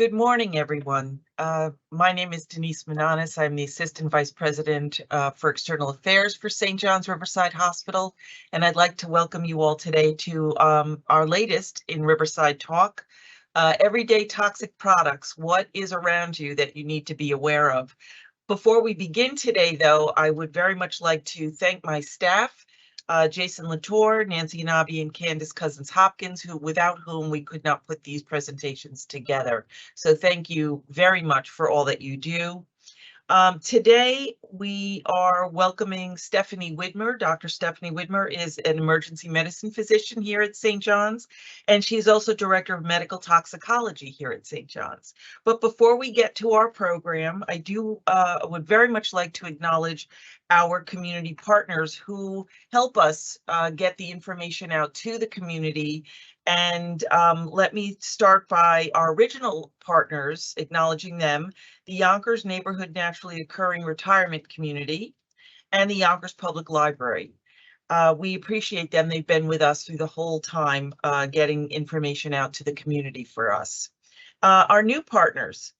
Good morning, everyone. My name is Denise Mananis. I'm the Assistant Vice President for External Affairs for St. John's Riverside Hospital, and I'd like to welcome you all today to our latest in Riverside Talk, Everyday Toxic Products, What is Around You That You Need to Be Aware of. Before we begin today, though, I would very much like to thank my staff, Jason Latour, Nancy Nabi, and Candace Cousins-Hopkins, without whom we could not put these presentations together. So thank you very much for all that you do. Today, we are welcoming Stephanie Widmer. Dr. Stephanie Widmer is an emergency medicine physician here at St. John's, and she's also Director of Medical Toxicology here at St. John's. But before we get to our program, I would very much like to acknowledge our community partners who help us get the information out to the community. And let me start by our original partners, acknowledging them, the Yonkers Neighborhood Naturally Occurring Retirement Community and the Yonkers Public Library. We appreciate them. They've been with us through the whole time, getting information out to the community for us. Our new partners,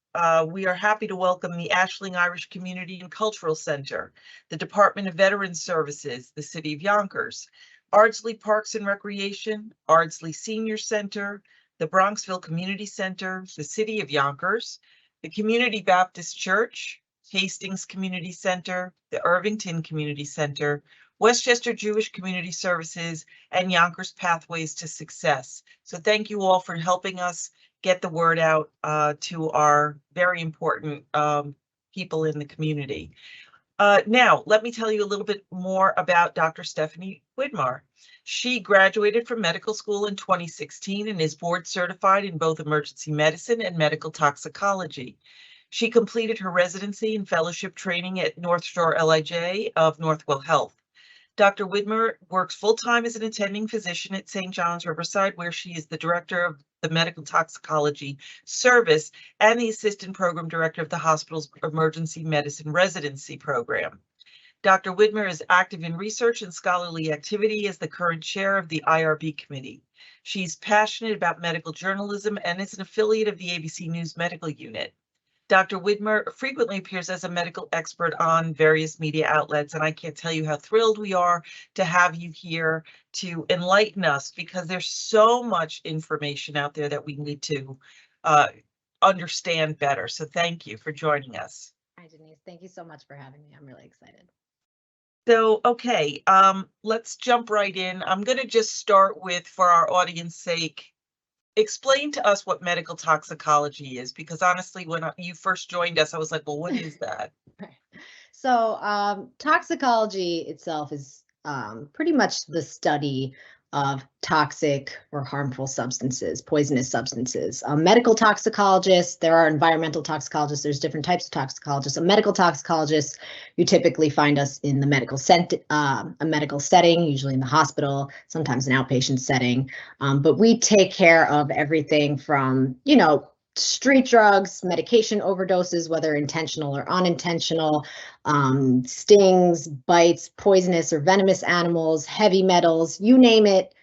we are happy to welcome the Ashling Irish Community and Cultural Center, the Department of Veterans Services, the City of Yonkers, Ardsley Parks and Recreation, Ardsley Senior Center, the Bronxville Community Center, the City of Yonkers, the Community Baptist Church, Hastings Community Center, the Irvington Community Center, Westchester Jewish Community Services, and Yonkers Pathways to Success. So thank you all for helping us get the word out to our very important people in the community. Now, let me tell you a little bit more about Dr. Stephanie Widmer. She graduated from medical school in 2016 and is board certified in both emergency medicine and medical toxicology. She completed her residency and fellowship training at North Shore LIJ of Northwell Health. Dr. Widmer works full-time as an attending physician at St. John's Riverside, where she is the director of the Medical Toxicology Service and the Assistant Program Director of the hospital's Emergency Medicine Residency Program. Dr. Widmer is active in research and scholarly activity as the current chair of the IRB committee. She's passionate about medical journalism and is an affiliate of the ABC News Medical Unit. Dr. Widmer frequently appears as a medical expert on various media outlets, and I can't tell you how thrilled we are to have you here to enlighten us, because there's so much information out there that we need to understand better. So thank you for joining us. Hi, Denise. Thank you so much for having me. I'm really excited. So, okay, let's jump right in. I'm going to just start with, for our audience sake, explain to us what medical toxicology is, because honestly, when you first joined us, I was like, well, what is that? Right. So toxicology itself is pretty much the study of toxic or harmful substances, poisonous substances. Medical toxicologists, there are environmental toxicologists, there's different types of toxicologists. A medical toxicologist, you typically find us in the medical setting, usually in the hospital, sometimes an outpatient setting. But we take care of everything from, street drugs, medication overdoses, whether intentional or unintentional, stings, bites, poisonous or venomous animals, heavy metals, you name it.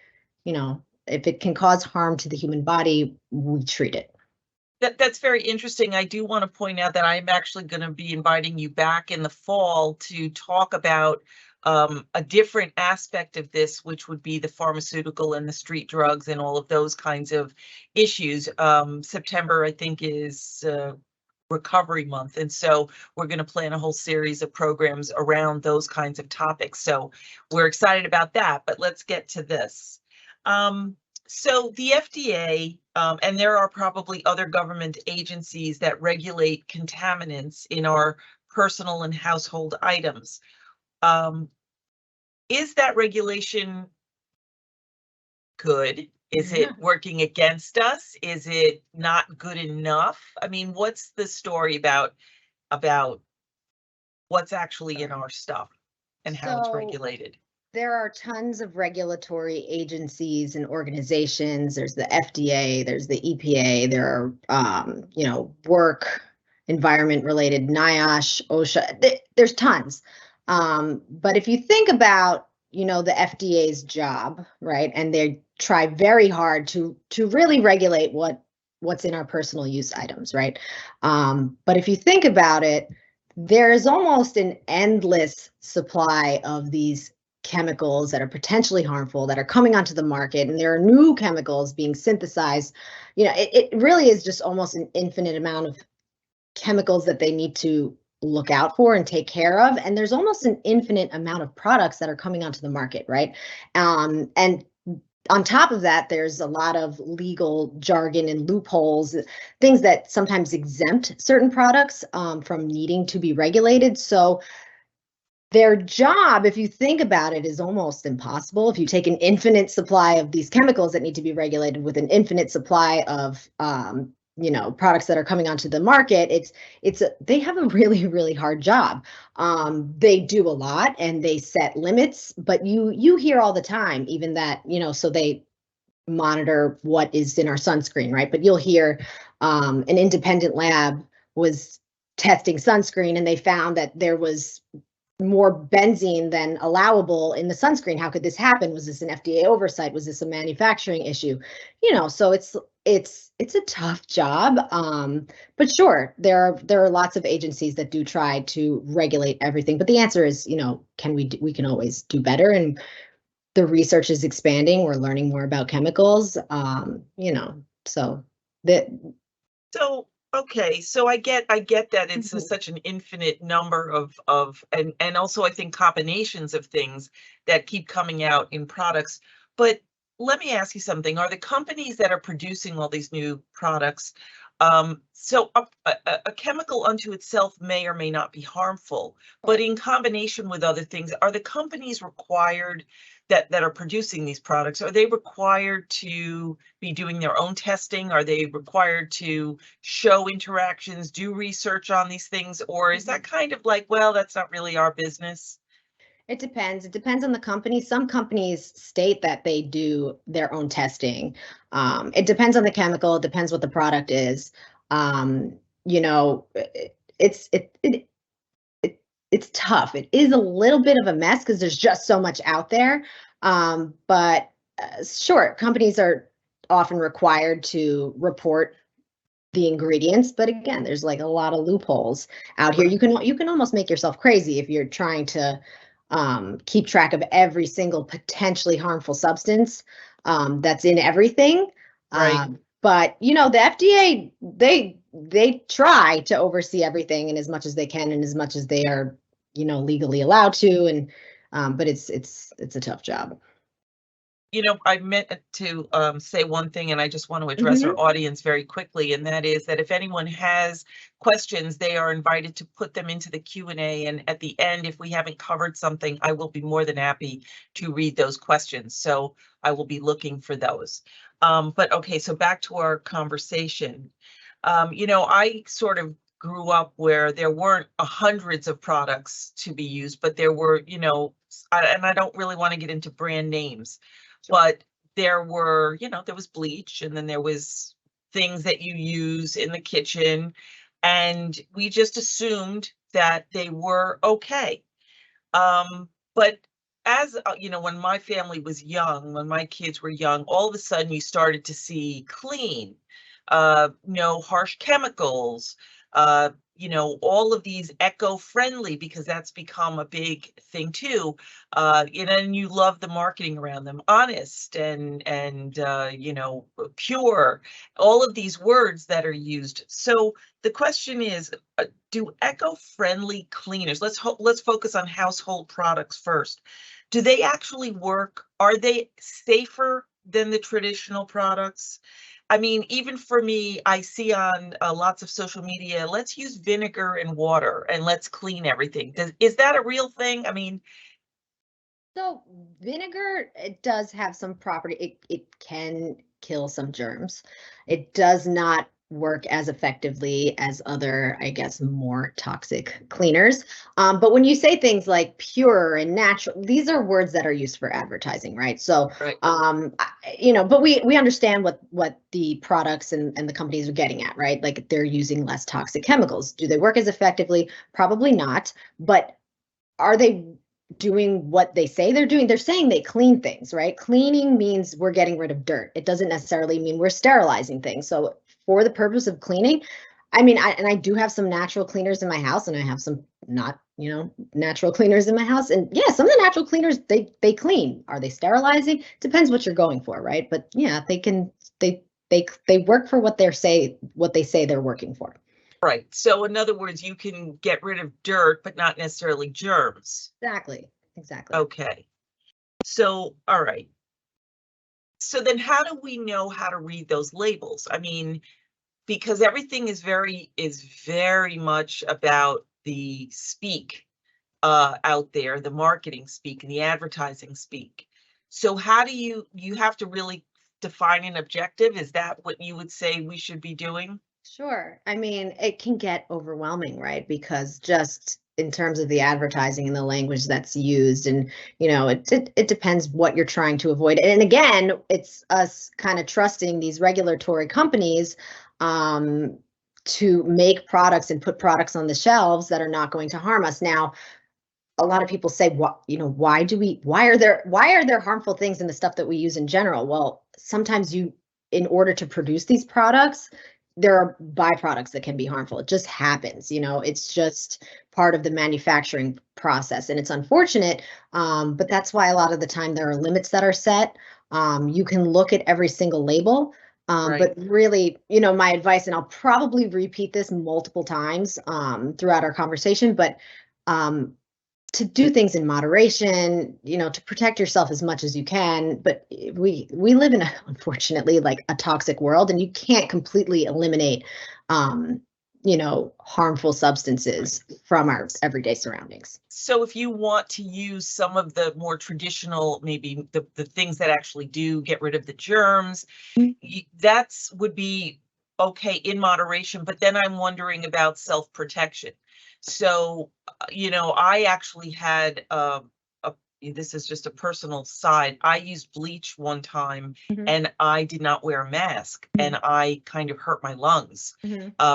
If it can cause harm to the human body, we treat it. That's very interesting. I do want to point out that I'm actually going to be inviting you back in the fall to talk about a different aspect of this, which would be the pharmaceutical and the street drugs and all of those kinds of issues. September, I think, is Recovery Month. And so we're going to plan a whole series of programs around those kinds of topics. So we're excited about that, but let's get to this. So the FDA, and there are probably other government agencies that regulate contaminants in our personal and household items. Is that regulation good? Is it working against us? Is it not good enough? I mean, what's the story about what's actually in our stuff and how it's regulated? There are tons of regulatory agencies and organizations. There's the FDA, there's the EPA, there are, work, environment related, NIOSH, OSHA, there's tons. But if you think about, the FDA's job, right, and they try very hard to really regulate what what's in our personal use items, right? But if you think about it, there is almost an endless supply of these chemicals that are potentially harmful that are coming onto the market, and there are new chemicals being synthesized. It really is just almost an infinite amount of chemicals that they need to look out for and take care of. And there's almost an infinite amount of products that are coming onto the market, right? And on top of that, there's a lot of legal jargon and loopholes, things that sometimes exempt certain products from needing to be regulated. So their job, if you think about it, is almost impossible. If you take an infinite supply of these chemicals that need to be regulated with an infinite supply of products that are coming onto the market, they have a really hard job. They do a lot and they set limits, but you hear all the time, even that, so they monitor what is in our sunscreen, right? But you'll hear an independent lab was testing sunscreen and they found that there was more benzene than allowable in the sunscreen. How could this happen? Was this an FDA oversight? Was this a manufacturing issue? So it's a tough job. But sure, there are lots of agencies that do try to regulate everything. But the answer is, we can always do better. And the research is expanding. We're learning more about chemicals. So that. So, okay, so I get that it's such an infinite number of and also I think combinations of things that keep coming out in products. But let me ask you something. Are the companies that are producing all these new products, so a chemical unto itself may or may not be harmful, but in combination with other things, are the companies required that are producing these products, are they required to be doing their own testing? Are they required to show interactions, do research on these things? Or is that kind of like, well, that's not really our business? It depends. It depends on the company. Some companies state that they do their own testing. It depends on the chemical. It depends what the product is. It's tough. It is a little bit of a mess because there's just so much out there. But sure, companies are often required to report the ingredients, but again, there's like a lot of loopholes out here. You can almost make yourself crazy if you're trying to keep track of every single potentially harmful substance that's in everything. Right. But the FDA, they try to oversee everything and as much as they can and as much as they are, legally allowed to. And but it's a tough job. I meant to say one thing, and I just want to address our audience very quickly, and that is that if anyone has questions, they are invited to put them into the Q&A, and at the end, if we haven't covered something, I will be more than happy to read those questions. So I will be looking for those. But okay, so back to our conversation. I sort of grew up where there weren't hundreds of products to be used, but there were, and I don't really want to get into brand names, but there were, there was bleach, and then there was things that you use in the kitchen, and we just assumed that they were okay. But as when my family was young, when my kids were young, all of a sudden you started to see clean, no harsh chemicals, all of these eco-friendly, because that's become a big thing too. And you love the marketing around them, honest and pure, all of these words that are used. So the question is, do eco-friendly cleaners, let's focus on household products first. Do they actually work? Are they safer than the traditional products? I mean, even for me, I see on lots of social media, let's use vinegar and water and let's clean everything. Is that a real thing? I mean, so vinegar, it does have some property. It can kill some germs. It does not work as effectively as other, I guess, more toxic cleaners. But when you say things like pure and natural, these are words that are used for advertising, right? So, right. But we understand what the products and the companies are getting at, right? Like they're using less toxic chemicals. Do they work as effectively? Probably not. But are they doing what they say they're doing? They're saying they clean things, right? Cleaning means we're getting rid of dirt. It doesn't necessarily mean we're sterilizing things. So for the purpose of cleaning. I mean, I do have some natural cleaners in my house, and I have some not, natural cleaners in my house. And yeah, some of the natural cleaners, they clean. Are they sterilizing? Depends what you're going for, right? But yeah, they work for what they say they're working for. Right. So in other words, you can get rid of dirt, but not necessarily germs. Exactly. Okay. So, all right. So then how do we know how to read those labels? I mean, because everything is very much about the speak out there, the marketing speak and the advertising speak. So how do you have to really define an objective? Is that what you would say we should be doing? Sure. I mean, it can get overwhelming, right? Because just in terms of the advertising and the language that's used, and it depends what you're trying to avoid. And again, it's us kind of trusting these regulatory companies to make products and put products on the shelves that are not going to harm us. Now, a lot of people say, why are there harmful things in the stuff that we use in general? Well, sometimes in order to produce these products, there are byproducts that can be harmful. It just happens, it's just part of the manufacturing process, and it's unfortunate. But that's why a lot of the time there are limits that are set. You can look at every single label. Right. But really, my advice, and I'll probably repeat this multiple times throughout our conversation, but to do things in moderation, to protect yourself as much as you can. But we live in unfortunately, like a toxic world, and you can't completely eliminate, harmful substances from our everyday surroundings. So if you want to use some of the more traditional, maybe the things that actually do get rid of the germs, that's would be okay in moderation. But then I'm wondering about self-protection. So, I actually had this is just a personal side. I used bleach one time and I did not wear a mask, and I kind of hurt my lungs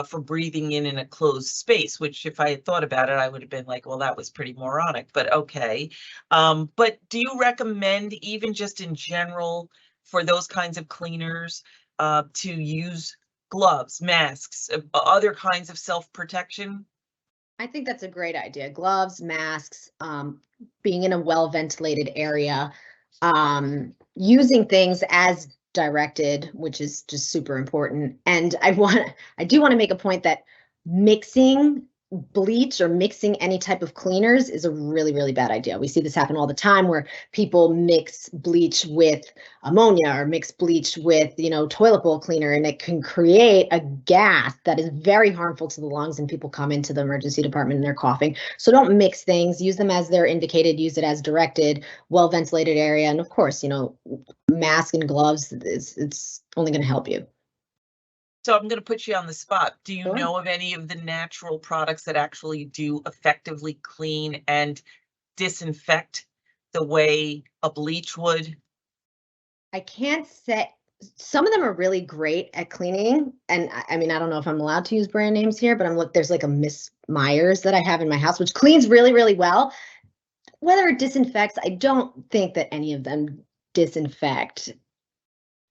for breathing in a closed space, which if I had thought about it, I would have been like, well, that was pretty moronic, but okay. But do you recommend, even just in general, for those kinds of cleaners, to use gloves, masks, other kinds of self-protection? I think that's a great idea. Gloves, masks, being in a well-ventilated area, using things as directed, which is just super important. And I do want to make a point that mixing bleach or mixing any type of cleaners is a really, really bad idea. We see this happen all the time, where people mix bleach with ammonia or mix bleach with, toilet bowl cleaner, and it can create a gas that is very harmful to the lungs, and people come into the emergency department and they're coughing. So don't mix things, use them as they're indicated, use it as directed, well ventilated area. And of course, mask and gloves, it's only going to help you. So I'm going to put you on the spot. Do you Sure. know of any of the natural products that actually do effectively clean and disinfect the way a bleach would? I can't say. Some of them are really great at cleaning. And I mean, I don't know if I'm allowed to use brand names here, but there's like a Miss Myers that I have in my house, which cleans really, really well. Whether it disinfects, I don't think that any of them disinfect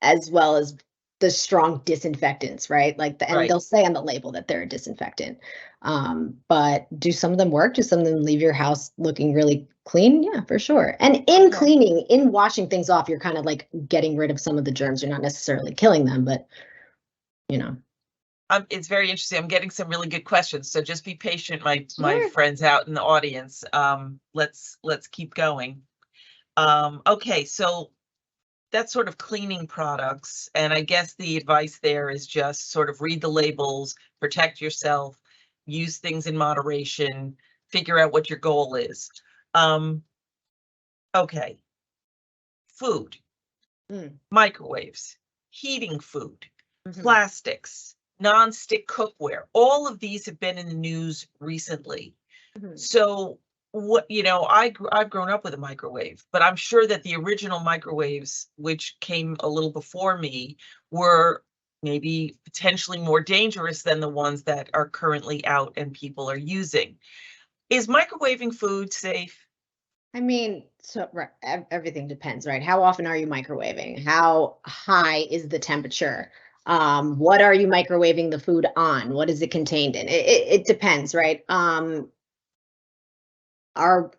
as well as the strong disinfectants, right? And they'll say on the label that they're a disinfectant. But do some of them work? Do some of them leave your house looking really clean? Yeah, for sure. And in cleaning, in washing things off, you're kind of like getting rid of some of the germs. You're not necessarily killing them, but It's very interesting. I'm getting some really good questions, so just be patient, my Sure. friends out in the audience. Let's keep going. Okay, so that's sort of cleaning products, and I guess the advice there is just sort of read the labels, protect yourself, use things in moderation, figure out what your goal is. Okay, food, microwaves, heating food, plastics, nonstick cookware, all of these have been in the news recently. So what, I've grown up with a microwave, but I'm sure that the original microwaves, which came a little before me, were maybe potentially more dangerous than the ones that are currently out and people are using. Is microwaving food safe? I mean, so everything depends, right? How often are you microwaving? How high is the temperature? What are you microwaving the food on? What is it contained in? It depends, right? Are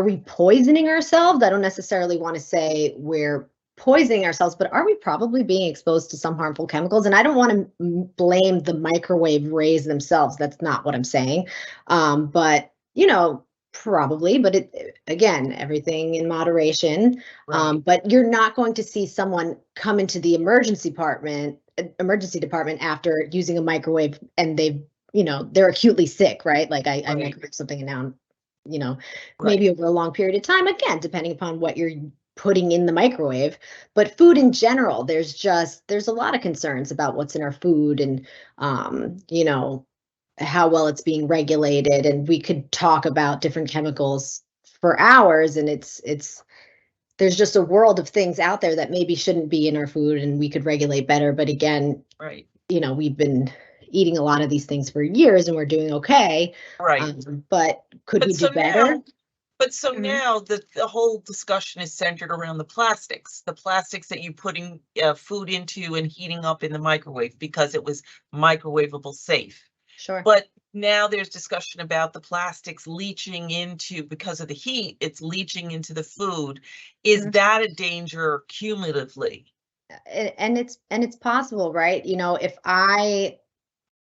we poisoning ourselves? I don't necessarily want to say we're poisoning ourselves, but are we probably being exposed to some harmful chemicals? And I don't want to blame the microwave rays themselves. That's not what I'm saying. But probably, but again, everything in moderation. Right. But you're not going to see someone come into the emergency department after using a microwave and they're acutely sick, right? Like I Right. microwave something and now Right. maybe over a long period of time, again, depending upon what you're putting in the microwave. But food in general, there's a lot of concerns about what's in our food and, how well it's being regulated. And we could talk about different chemicals for hours. And there's just a world of things out there that maybe shouldn't be in our food and we could regulate better. But again, Right. we've been eating a lot of these things for years and we're doing okay. Right. But could we do better? Now the whole discussion is centered around the plastics that you putting food into and heating up in the microwave because it was microwavable safe. Sure. But now there's discussion about the plastics leaching into, because of the heat, it's leaching into the food. Is that a danger cumulatively? And it's possible, right? If I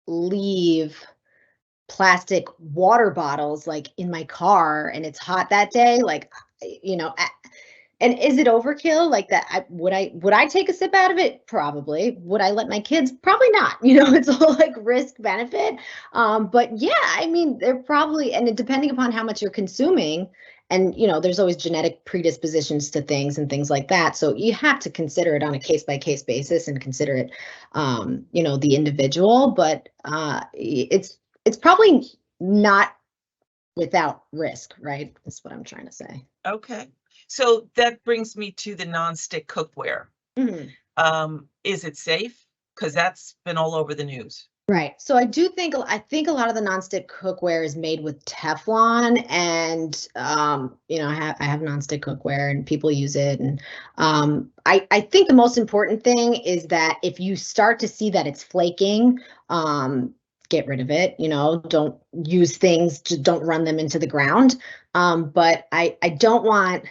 leave plastic water bottles like in my car and it's hot that day, like, and is it overkill like that? Would I take a sip out of it? Probably. Would I let my kids? Probably not. It's all like risk benefit. But yeah, I mean, they're probably, and depending upon how much you're consuming, and there's always genetic predispositions to things and things like that. So you have to consider it on a case by case basis and consider it, the individual. But it's probably not without risk, right? That's what I'm trying to say. Okay. So that brings me to the nonstick cookware. Is it safe? Because that's been all over the news. Right. So I think a lot of the nonstick cookware is made with Teflon, and I have nonstick cookware and people use it, and I think the most important thing is that if you start to see that it's flaking, get rid of it. Don't use things, just don't run them into the ground. But I don't want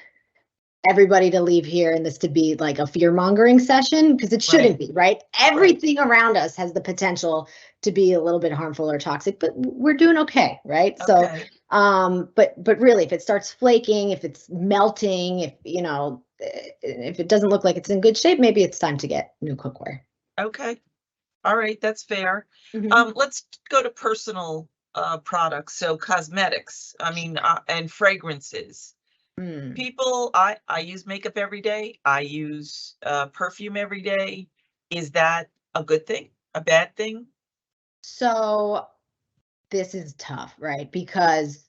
everybody to leave here and this to be like a fear-mongering session, because it shouldn't be, right? Everything around us has the potential to be a little bit harmful or toxic, but we're doing okay, right? Okay. So but really, if it starts flaking, if it's melting, if it doesn't look like it's in good shape, maybe it's time to get new cookware. Okay. All right, that's fair. Let's go to personal products. So cosmetics, and fragrances. People, I use makeup every day. I use perfume every day. Is that a good thing? A bad thing? So this is tough, right? Because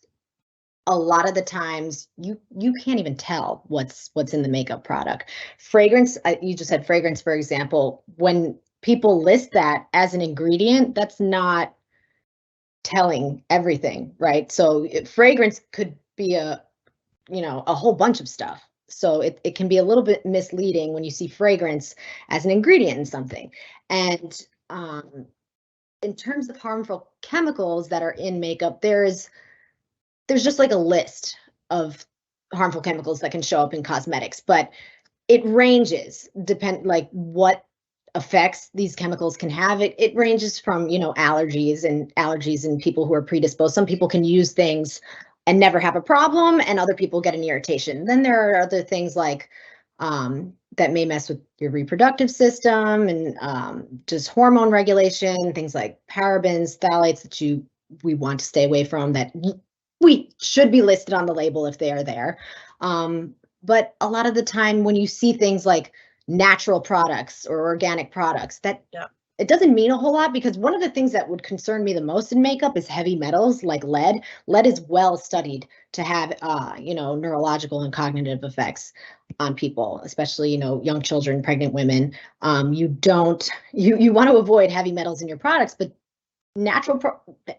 a lot of the times you can't even tell what's in the makeup product. Fragrance, you just said fragrance, for example. When people list that as an ingredient, that's not telling everything, right? So fragrance could be a whole bunch of stuff. So it can be a little bit misleading when you see fragrance as an ingredient in something. And in terms of harmful chemicals that are in makeup, there's just like a list of harmful chemicals that can show up in cosmetics, but it ranges like what effects these chemicals can have. It ranges from, allergies and people who are predisposed. Some people can use things and never have a problem, and other people get an irritation. Then there are other things like that may mess with your reproductive system and just hormone regulation, things like parabens, phthalates that we want to stay away from, that we should be listed on the label if they are there. But a lot of the time when you see things like natural products or organic products, that it doesn't mean a whole lot, because one of the things that would concern me the most in makeup is heavy metals like lead. Lead is well studied to have, neurological and cognitive effects on people, especially, young children, pregnant women. You want to avoid heavy metals in your products, but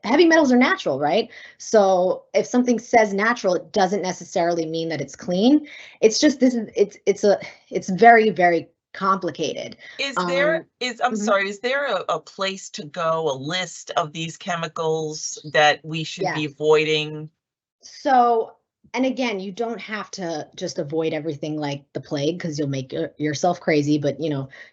heavy metals are natural, right? So if something says natural, it doesn't necessarily mean that it's clean. It's just it's very, very complicated. I'm Mhm. sorry, is there a place to go, a list of these chemicals that we should be Yes. avoiding? So, and again, you don't have to just avoid everything like the plague because you'll make yourself crazy, but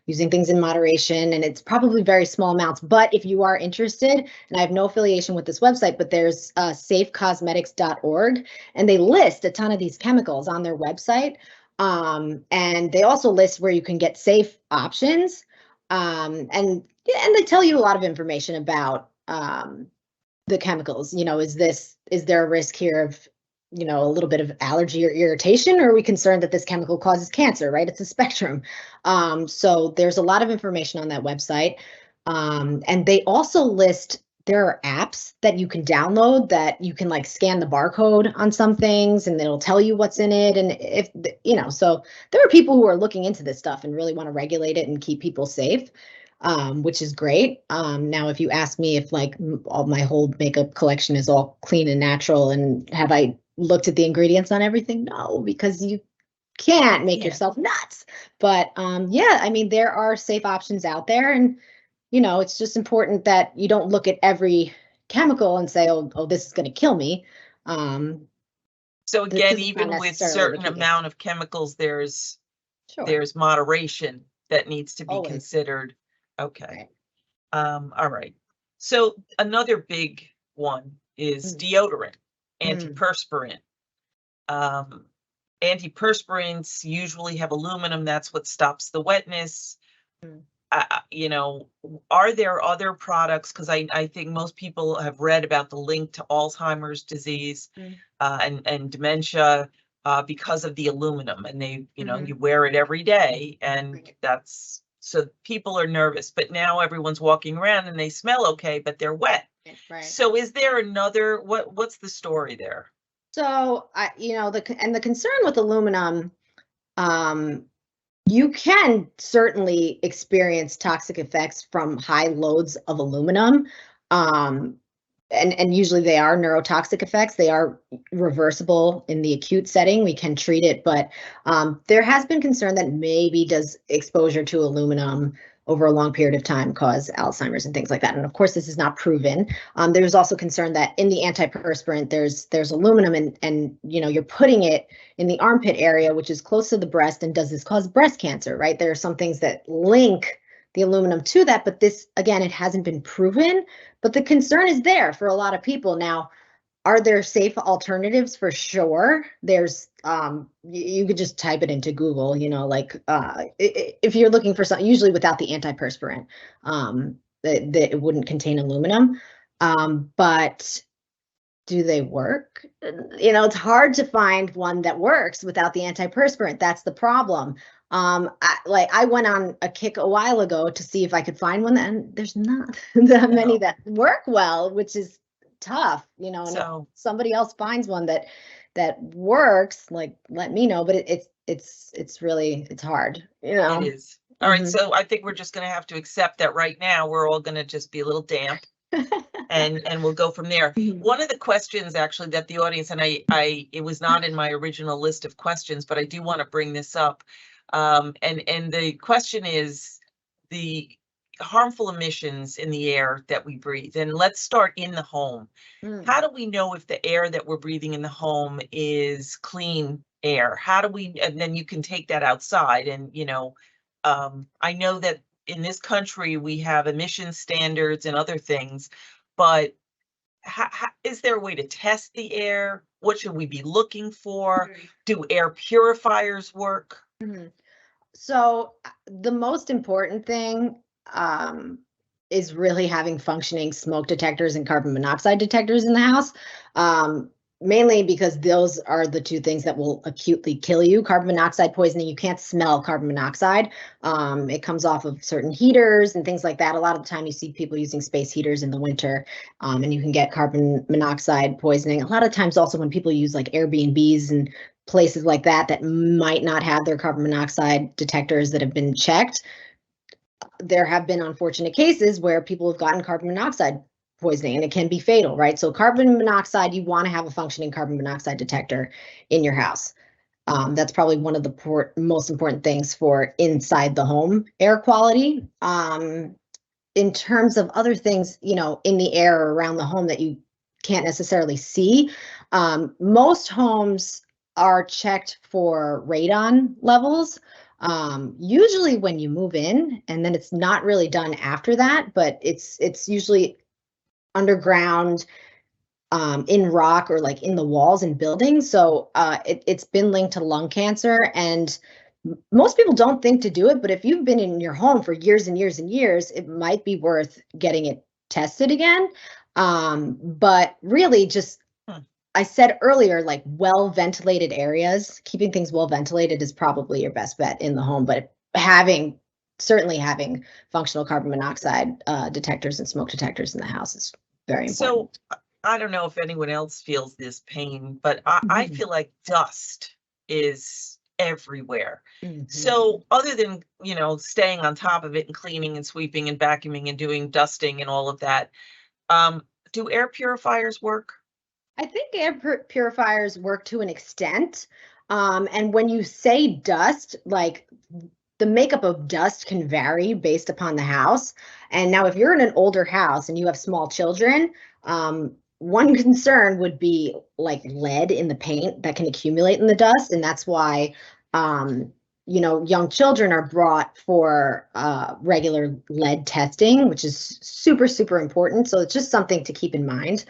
using things in moderation, and it's probably very small amounts. But if you are interested, and I have no affiliation with this website, but there's safecosmetics.org, and they list a ton of these chemicals on their website. And they also list where you can get safe options. And they tell you a lot of information about the chemicals. Is there a risk here of a little bit of allergy or irritation, or are we concerned that this chemical causes cancer? Right, it's a spectrum. So there's a lot of information on that website. And they also list, there are apps that you can download that you can like scan the barcode on some things and it'll tell you what's in it. And if so there are people who are looking into this stuff and really want to regulate it and keep people safe, which is great. Now, if you ask me if like all my whole makeup collection is all clean and natural, and have I looked at the ingredients on everything? No, because you can't make yourself nuts. But yeah, I mean, there are safe options out there, and it's just important that you don't look at every chemical and say, oh, this is going to kill me. So again, even with certain case. amount of chemicals, there's Sure. moderation that needs to be Always. Considered. Okay. Right. All right. So another big one is deodorant, antiperspirant. Antiperspirants usually have aluminum. That's what stops the wetness. Are there other products? Because I think most people have read about the link to Alzheimer's disease and dementia because of the aluminum, and you wear it every day, and that's so people are nervous. But now everyone's walking around and they smell okay, but they're wet. Right. So is there another? What's the story there? So the concern with aluminum, you can certainly experience toxic effects from high loads of aluminum. And usually they are neurotoxic effects. They are reversible in the acute setting. We can treat it, but there has been concern that maybe does exposure to aluminum over a long period of time cause Alzheimer's and things like that. And of course, this is not proven. There's also concern that in the antiperspirant, there's aluminum, and you're putting it in the armpit area, which is close to the breast, and does this cause breast cancer? Right? There are some things that link the aluminum to that, but this, again, it hasn't been proven, but the concern is there for a lot of people. Now, are there safe alternatives? For sure. There's you could just type it into Google, if you're looking for something, usually without the antiperspirant, that it wouldn't contain aluminum. But do they work? It's hard to find one that works without the antiperspirant. That's the problem. I went on a kick a while ago to see if I could find one, and there's not that many that work well, which is tough, and if somebody else finds one that works, like, let me know. But it's really, it's hard, It is. All right, so I think we're just going to have to accept that right now we're all going to just be a little damp. and we'll go from there. One of the questions actually that the audience, and it was not in my original list of questions, but I do want to bring this up. And the question is the harmful emissions in the air that we breathe. And let's start in the home. How do we know if the air that we're breathing in the home is clean air? How do we, and then you can take that outside, and I know that in this country we have emission standards and other things, but is there a way to test the air? What should we be looking for? Do air purifiers work? So the most important thing is really having functioning smoke detectors and carbon monoxide detectors in the house. Mainly because those are the two things that will acutely kill you. Carbon monoxide poisoning, you can't smell carbon monoxide. It comes off of certain heaters and things like that. A lot of the time you see people using space heaters in the winter, and you can get carbon monoxide poisoning. A lot of times also when people use like Airbnbs and places like that that might not have their carbon monoxide detectors that have been checked, there have been unfortunate cases where people have gotten carbon monoxide poisoning, and it can be fatal, right? So carbon monoxide, you want to have a functioning carbon monoxide detector in your house. That's probably one of the most important things for inside the home air quality. In terms of other things, in the air or around the home that you can't necessarily see, most homes are checked for radon levels. Usually when you move in, and then it's not really done after that, but it's usually underground, in rock or like in the walls in buildings. So it's been linked to lung cancer, and most people don't think to do it, but if you've been in your home for years and years and years, it might be worth getting it tested again. But really just, I said earlier, like well-ventilated areas, keeping things well-ventilated is probably your best bet in the home, but certainly having functional carbon monoxide detectors and smoke detectors in the house is very important. So I don't know if anyone else feels this pain, but I feel like dust is everywhere. So other than, staying on top of it and cleaning and sweeping and vacuuming and doing dusting and all of that, do air purifiers work? I think air purifiers work to an extent. And when you say dust, like the makeup of dust can vary based upon the house. And now, if you're in an older house and you have small children, one concern would be like lead in the paint that can accumulate in the dust. And that's why, young children are brought for regular lead testing, which is super, super important. So it's just something to keep in mind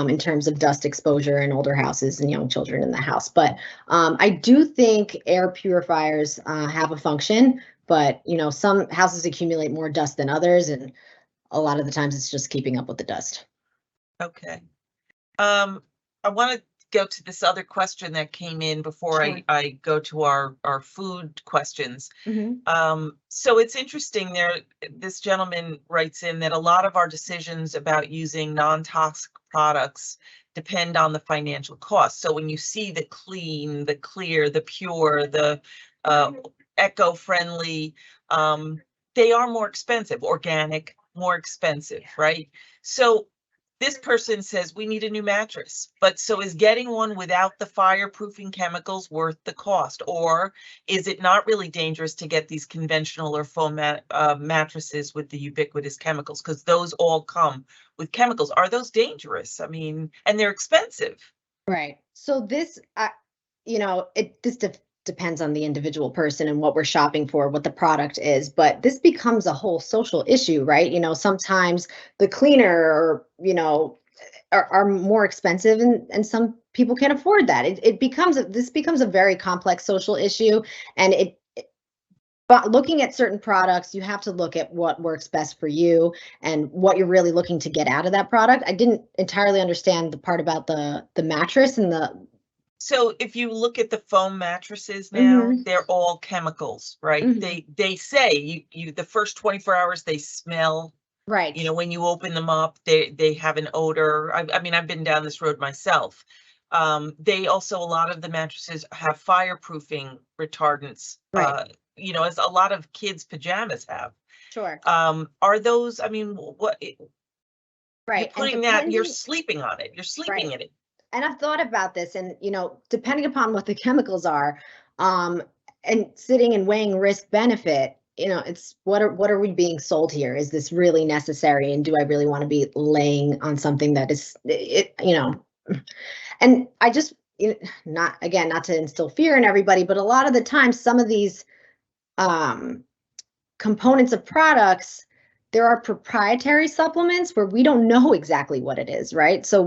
in terms of dust exposure in older houses and young children in the house. But I do think air purifiers have a function, but some houses accumulate more dust than others, and a lot of the times it's just keeping up with the dust. Okay. I want to go to this other question that came in before Sure. I go to our food questions. So it's interesting this gentleman writes in that a lot of our decisions about using non-toxic products depend on the financial cost. So when you see the clean, the clear, the pure, the eco-friendly, they are more expensive, organic, more expensive, right? So this person says we need a new mattress, but so is getting one without the fireproofing chemicals worth the cost? Or is it not really dangerous to get these conventional or foam mattresses with the ubiquitous chemicals? Because those all come with chemicals. Are those dangerous? I mean, and they're expensive. Right. So this, this depends on the individual person and what we're shopping for, what the product is, but this becomes a whole social issue, right? Sometimes the cleaner or, are more expensive, and some people can't afford that. This becomes a very complex social issue, and but looking at certain products, you have to look at what works best for you and what you're really looking to get out of that product. I didn't entirely understand the part about the mattress and the. So if you look at the foam mattresses now, they're all chemicals, right? They say you the first 24 hours they smell. Right. When you open them up, they have an odor. I mean, I've been down this road myself. They also, a lot of the mattresses have fireproofing retardants. Right. As a lot of kids' pajamas have. Sure. Are those? I mean, what? Right. You're putting that. You're sleeping on it. You're sleeping in it. And I've thought about this, and depending upon what the chemicals are, and sitting and weighing risk benefit, it's what are we being sold here? Is this really necessary? And do I really want to be laying on something that is and I just, not to instill fear in everybody, but a lot of the time, some of these components of products, there are proprietary supplements where we don't know exactly what it is, right? So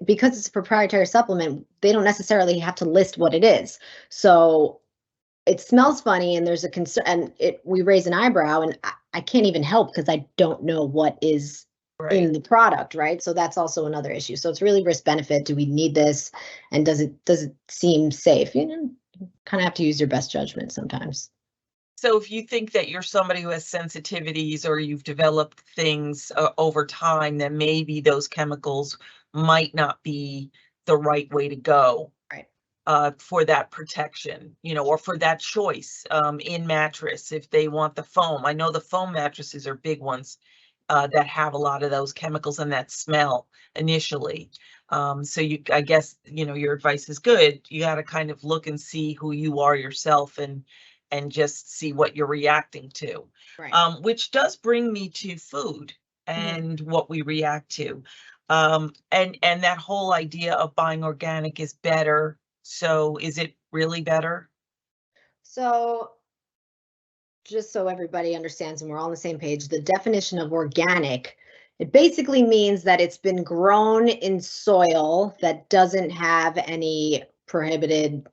because it's a proprietary supplement, they don't necessarily have to list what it is. So it smells funny, and there's a concern, and we raise an eyebrow, and I can't even help because I don't know what is in the product, right? So that's also another issue. So it's really risk benefit. Do we need this? And does it seem safe? Kind of have to use your best judgment sometimes. So if you think that you're somebody who has sensitivities, or you've developed things over time, then maybe those chemicals might not be the right way to go, right? For that protection, or for that choice in mattress. If they want the foam, I know the foam mattresses are big ones that have a lot of those chemicals and that smell initially. So I guess, your advice is good. You got to kind of look and see who you are yourself and just see what you're reacting to. Right. Which does bring me to food and what we react to. And that whole idea of buying organic is better. So is it really better? So just so everybody understands and we're all on the same page, the definition of organic, it basically means that it's been grown in soil that doesn't have any prohibited,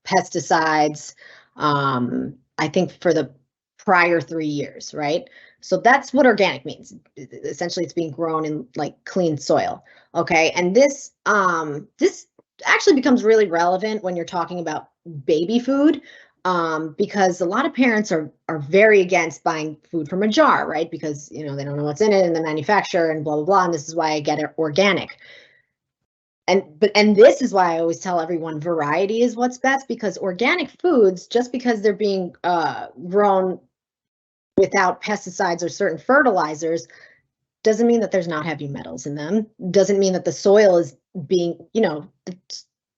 pesticides, I think for the prior 3 years, right? So that's what organic means. Essentially, it's being grown in like clean soil. Okay. And this actually becomes really relevant when you're talking about baby food, because a lot of parents are very against buying food from a jar, right? Because they don't know what's in it and the manufacturer and blah blah blah. And this is why I get it organic. And this is why I always tell everyone variety is what's best, because organic foods, just because they're being grown without pesticides or certain fertilizers, doesn't mean that there's not heavy metals in them. Doesn't mean that the soil is being,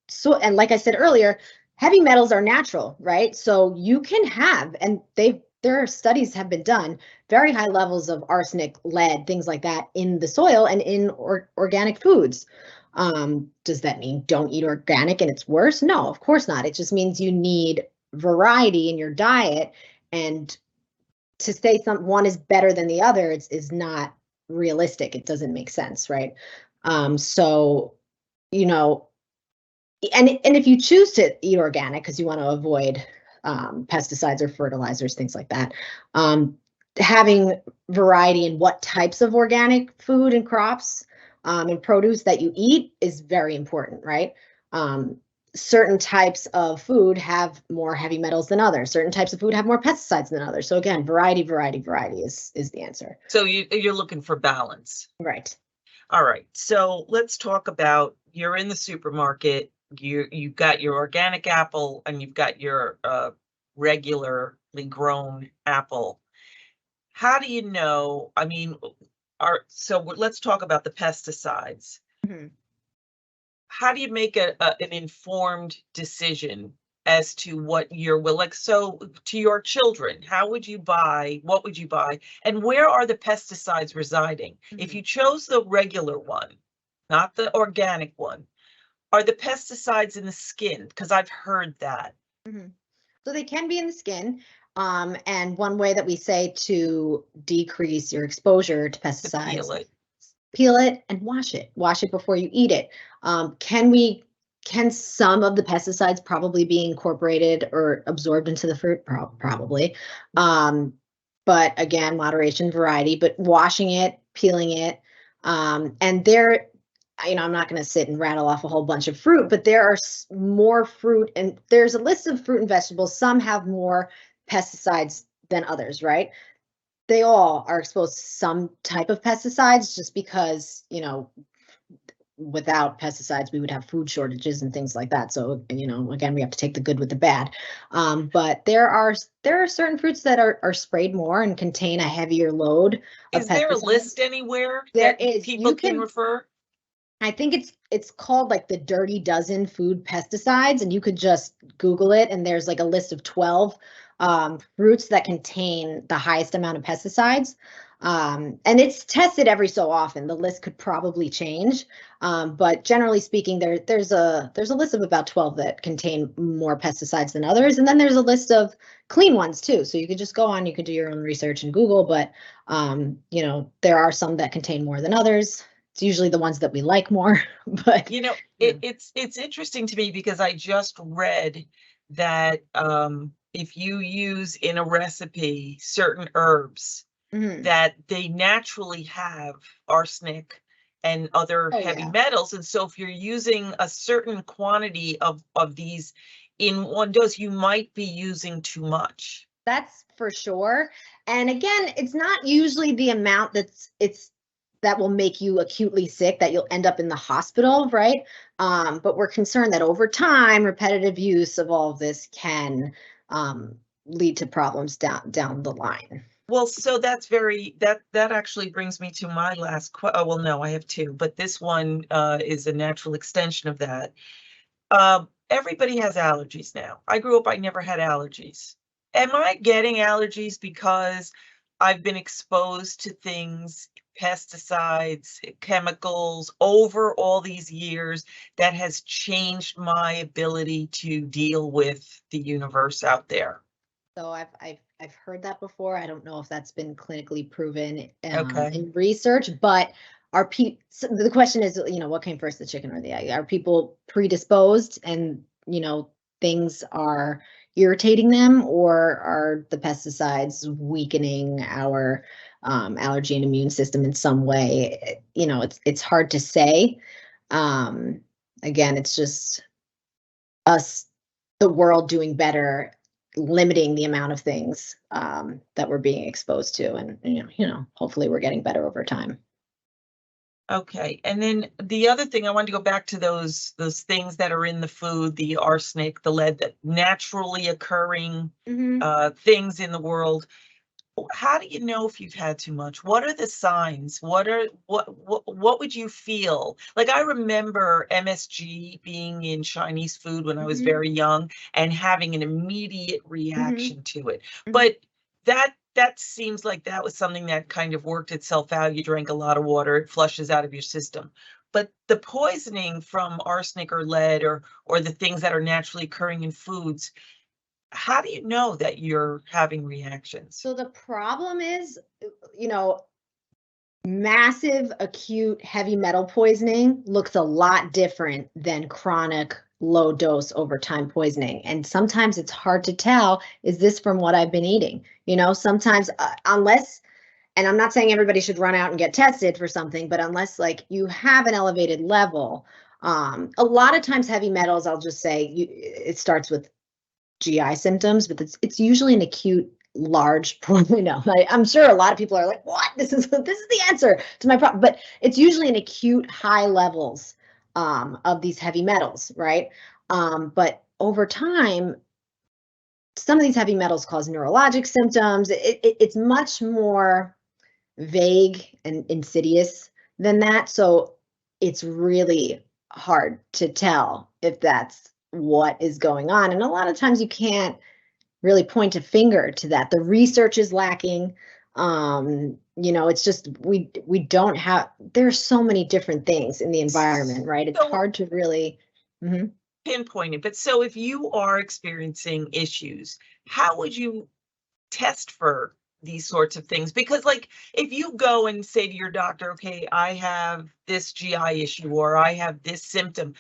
so, and like I said earlier, heavy metals are natural, right? So you can have, and there are studies have been done, very high levels of arsenic, lead, things like that in the soil and in organic foods. Does that mean don't eat organic and it's worse? No, of course not. It just means you need variety in your diet, and to say one is better than the other is not realistic. It doesn't make sense, right? So, and if you choose to eat organic because you want to avoid pesticides or fertilizers, things like that, having variety in what types of organic food and crops and produce that you eat is very important, right? Certain types of food have more heavy metals than others. Certain types of food have more pesticides than others. So again, variety is the answer. So you're looking for balance. Right. All right. So let's talk about, you're in the supermarket, you've got your organic apple and you've got your regularly grown apple. How do you know? I mean, so let's talk about the pesticides. How do you make an informed decision as to what you're willing? So to your children, what would you buy, and where are the pesticides residing? If you chose the regular one, not the organic one, are the pesticides in the skin? Because I've heard that. So they can be in the skin. And one way that we say to decrease your exposure to pesticides, peel it and wash it. Wash it before you eat it. Can some of the pesticides probably be incorporated or absorbed into the fruit? Probably. But again, moderation, variety, but washing it, peeling it. And I'm not going to sit and rattle off a whole bunch of fruit, but there are more fruit, and there's a list of fruit and vegetables. Some have more pesticides than others, right? They all are exposed to some type of pesticides, just because, without pesticides, we would have food shortages and things like that. So, again, we have to take the good with the bad. But there are certain fruits that are sprayed more and contain a heavier load of pesticides. Is there a list anywhere there that is, people can refer? I think it's called like the Dirty Dozen food pesticides, and you could just Google it, and there's like a list of 12 fruits that contain the highest amount of pesticides. And it's tested every so often. The list could probably change, but generally speaking, there's a list of about 12 that contain more pesticides than others, and then there's a list of clean ones too. So you could just go on, you could do your own research and Google, but there are some that contain more than others. It's usually the ones that we like more, but it's interesting to me because I just read that if you use in a recipe certain herbs, that they naturally have arsenic and other heavy metals. And so if you're using a certain quantity of these in one dose, you might be using too much. That's for sure. And again, it's not usually the amount that will make you acutely sick, that you'll end up in the hospital, right? But we're concerned that over time, repetitive use of all of this can lead to problems down the line. Well, so that's that actually brings me to my last oh, well, no, I have two, but this one is a natural extension of that. Everybody has allergies now. I grew up, I never had allergies. Am I getting allergies because I've been exposed to things, pesticides, chemicals over all these years that has changed my ability to deal with the universe out there? So I've heard that before. I don't know if that's been clinically proven Okay. in research, but are people, so the question is, what came first, the chicken or the egg? Are people predisposed and, things are irritating them, or are the pesticides weakening our allergy and immune system in some way? It's hard to say. Again, it's just us, the world doing better, limiting the amount of things that we're being exposed to, and hopefully we're getting better over time. Okay, and then the other thing, I wanted to go back to those things that are in the food, the arsenic, the lead, that naturally occurring things in the world. How do you know if you've had too much? What are the signs? What would you feel? Like, I remember MSG being in Chinese food when I was very young and having an immediate reaction to it. But that seems like that was something that kind of worked itself out. You drank a lot of water, it flushes out of your system. But the poisoning from arsenic or lead or the things that are naturally occurring in foods, how do you know that you're having reactions? So the problem is, massive acute heavy metal poisoning looks a lot different than chronic low dose over time poisoning. And sometimes it's hard to tell, is this from what I've been eating? Sometimes unless, and I'm not saying everybody should run out and get tested for something, but unless like you have an elevated level, a lot of times heavy metals, I'll just say it starts with GI symptoms, but it's usually an acute large problem. I'm sure a lot of people are like, what? This is the answer to my problem. But it's usually an acute high levels of these heavy metals, right? But over time, some of these heavy metals cause neurologic symptoms. It's much more vague and insidious than that. So it's really hard to tell if that's what is going on. And a lot of times you can't really point a finger to that. The research is lacking. It's just we don't have, there's so many different things in the environment, right? It's hard to really pinpoint it. But so if you are experiencing issues, how would you test for these sorts of things? Because like, if you go and say to your doctor, okay, I have this GI issue or I have this symptom,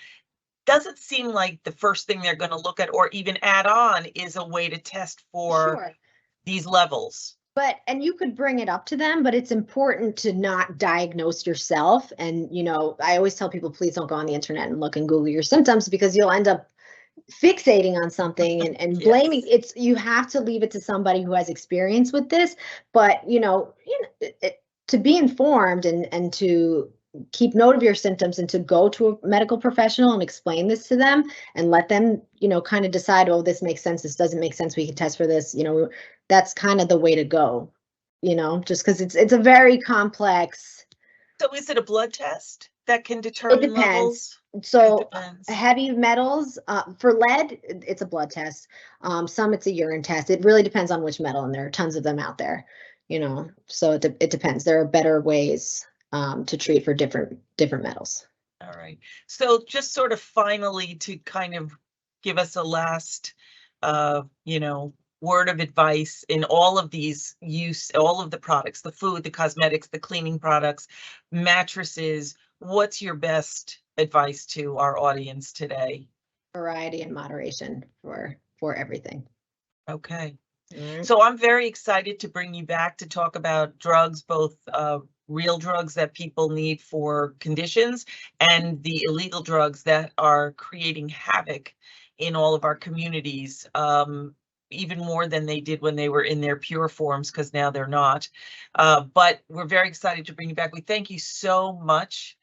doesn't seem like the first thing they're going to look at or even add on is a way to test for these levels. And you could bring it up to them, but it's important to not diagnose yourself. And, I always tell people, please don't go on the internet and look and Google your symptoms, because you'll end up fixating on something and blaming. You have to leave it to somebody who has experience with this. But, to be informed and to keep note of your symptoms and to go to a medical professional and explain this to them and let them, kind of decide, oh, this makes sense, this doesn't make sense, we can test for this, that's kind of the way to go, just because it's a very complex. So is it a blood test that can determine it depends. levels? So heavy metals, for lead, it's a blood test. Some it's a urine test. It really depends on which metal, and there are tons of them out there, so it depends. There are better ways to treat for different metals. All right. So just sort of finally, to kind of give us a last, word of advice in all of these all of the products, the food, the cosmetics, the cleaning products, mattresses, what's your best advice to our audience today? Variety and moderation for everything. Okay. So I'm very excited to bring you back to talk about drugs, both real drugs that people need for conditions and the illegal drugs that are creating havoc in all of our communities, even more than they did when they were in their pure forms, because now they're not. But we're very excited to bring you back. We thank you so much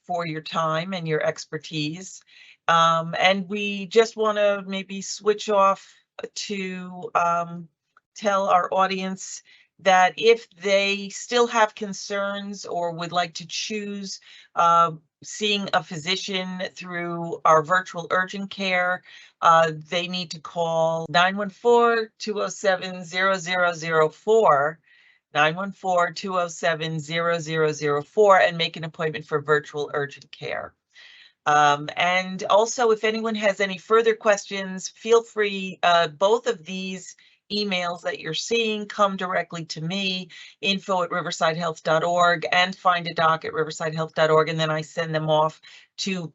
for your time and your expertise. And we just want to maybe switch off to tell our audience that if they still have concerns or would like to choose seeing a physician through our virtual urgent care, they need to call 914-207-0004, 914-207-0004, and make an appointment for virtual urgent care. And also, if anyone has any further questions, feel free, both of these emails that you're seeing come directly to me, info@riversidehealth.org and findadoc@riversidehealth.org, and then I send them off to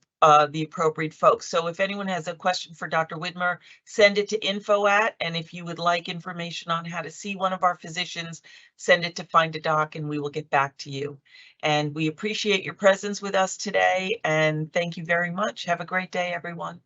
the appropriate folks. So if anyone has a question for Dr. Widmer, send it to info@, and if you would like information on how to see one of our physicians, send it to Find a Doc and we will get back to you. And we appreciate your presence with us today, and thank you very much. Have a great day, everyone.